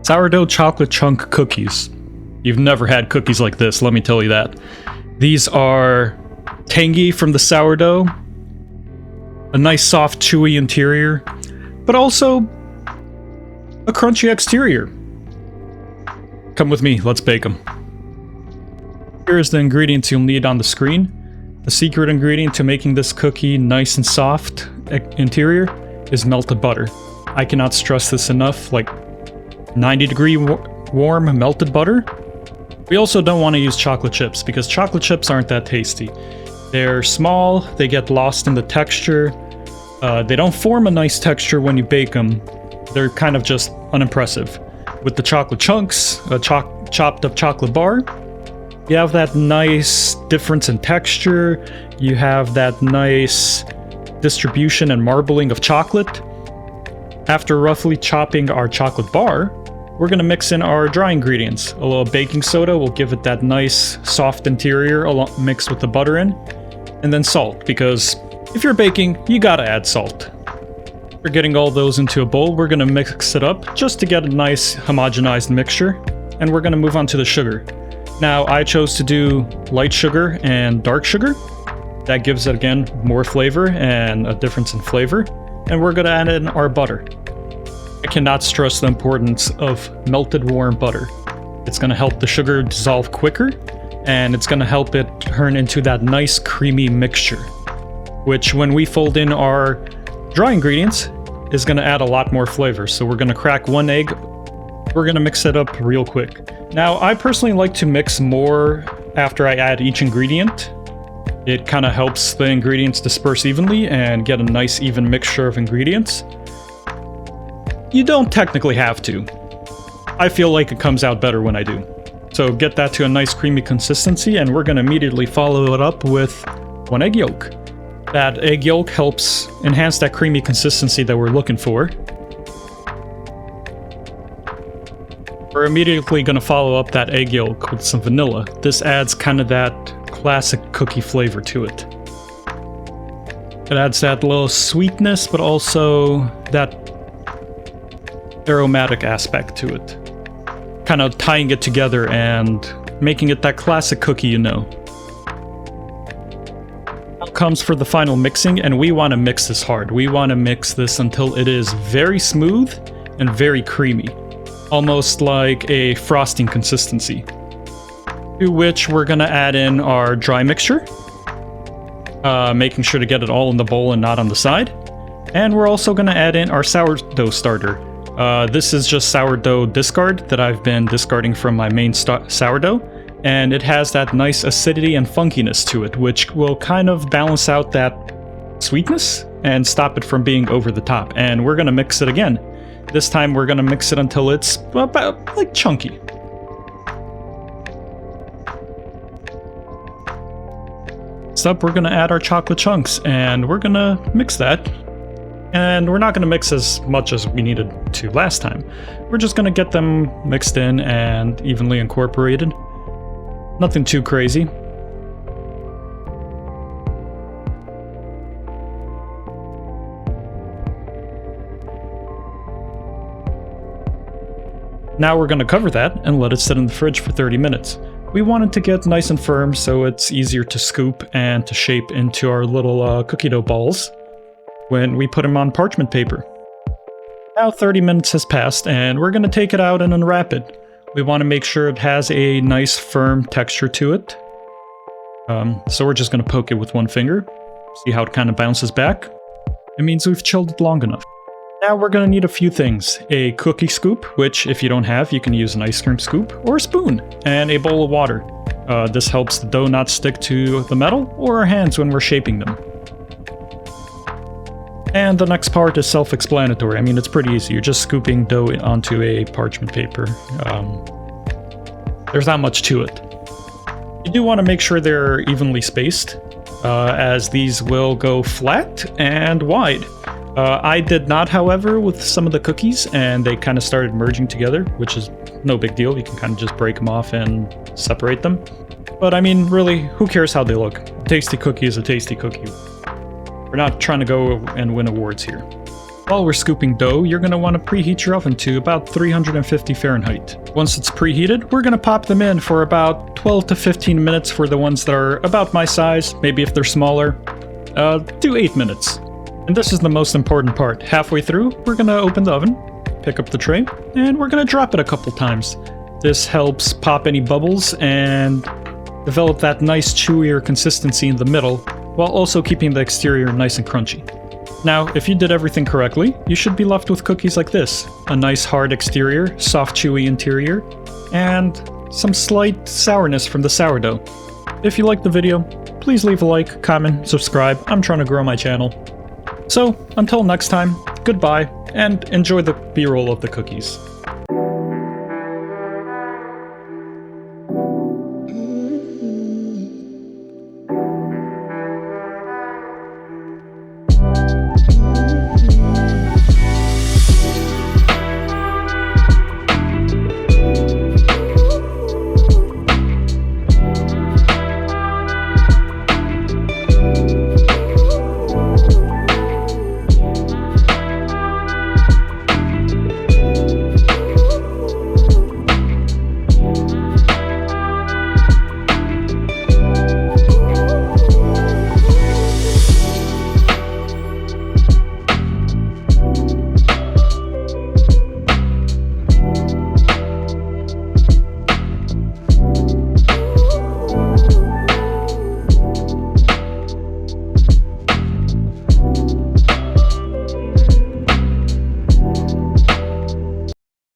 Sourdough chocolate chunk cookies. You've never had cookies like this, let me tell you that. These are tangy from the sourdough, a nice soft chewy interior, but also a crunchy exterior. Come with me, let's bake them. Here's the ingredients you'll need on the screen. The secret ingredient to making this cookie nice and soft interior is melted butter. I cannot stress this enough, like 90-degree warm melted butter. We also don't want to use chocolate chips because chocolate chips aren't that tasty. They're small, they get lost in the texture. They don't form a nice texture when you bake them. They're kind of just unimpressive. With the chocolate chunks, a chopped up chocolate bar, you have that nice difference in texture. You have that nice distribution and marbling of chocolate. After roughly chopping our chocolate bar, we're going to mix in our dry ingredients. A little baking soda will give it that nice soft interior mixed with the butter in. And then salt, because if you're baking, you gotta add salt. We're getting all those into a bowl. We're going to mix it up just to get a nice homogenized mixture. And we're going to move on to the sugar. Now, I chose to do light sugar and dark sugar. That gives it, again, more flavor and a difference in flavor. And we're going to add in our butter. I cannot stress the importance of melted warm butter. It's going to help the sugar dissolve quicker, and it's going to help it turn into that nice creamy mixture, which when we fold in our dry ingredients is going to add a lot more flavor. So we're going to crack one egg. We're going to mix it up real quick. Now, I personally like to mix more after I add each ingredient. It kind of helps the ingredients disperse evenly and get a nice even mixture of ingredients. You don't technically have to. I feel like it comes out better when I do. So get that to a nice creamy consistency, and we're going to immediately follow it up with one egg yolk. That egg yolk helps enhance that creamy consistency that we're looking for. We're immediately going to follow up that egg yolk with some vanilla. This adds kind of that classic cookie flavor to it. It adds that little sweetness, but also that aromatic aspect to it. Kind of tying it together and making it that classic cookie you know. Now comes for the final mixing, and we want to mix this hard. We want to mix this until it is very smooth and very creamy. Almost like a frosting consistency. To which we're going to add in our dry mixture. Making sure to get it all in the bowl and not on the side. And we're also going to add in our sourdough starter. This is just sourdough discard that I've been discarding from my main sourdough, and it has that nice acidity and funkiness to it, which will kind of balance out that sweetness and stop it from being over the top. And we're going to mix it again. This time we're going to mix it until it's about like chunky. Next up, we're going to add our chocolate chunks, and we're going to mix that. And we're not going to mix as much as we needed to last time. We're just going to get them mixed in and evenly incorporated. Nothing too crazy. Now we're going to cover that and let it sit in the fridge for 30 minutes. We want it to get nice and firm so it's easier to scoop and to shape into our little cookie dough balls when we put them on parchment paper. Now 30 minutes has passed, and we're going to take it out and unwrap it. We want to make sure it has a nice firm texture to it. So we're just going to poke it with one finger, see how it kind of bounces back. It means we've chilled it long enough. Now we're going to need a few things. A cookie scoop, which if you don't have, you can use an ice cream scoop, or a spoon, and a bowl of water. This helps the dough not stick to the metal or our hands when we're shaping them. And the next part is self-explanatory. I mean, it's pretty easy. You're just scooping dough onto a parchment paper. There's not much to it. You do want to make sure they're evenly spaced, as these will go flat and wide. I did not, however, with some of the cookies, and they kind of started merging together, which is no big deal. You can kind of just break them off and separate them. But I mean, really, who cares how they look? A tasty cookie is a tasty cookie. We're not trying to go and win awards here. While we're scooping dough, you're going to want to preheat your oven to about 350 Fahrenheit. Once it's preheated, we're going to pop them in for about 12 to 15 minutes for the ones that are about my size. Maybe if they're smaller, do 8 minutes. And this is the most important part. Halfway through, we're going to open the oven, pick up the tray, and we're going to drop it a couple times. This helps pop any bubbles and develop that nice chewier consistency in the middle, while also keeping the exterior nice and crunchy. Now, if you did everything correctly, you should be left with cookies like this. A nice hard exterior, soft chewy interior, and some slight sourness from the sourdough. If you liked the video, please leave a like, comment, subscribe. I'm trying to grow my channel. So, until next time, goodbye, and enjoy the B-roll of the cookies.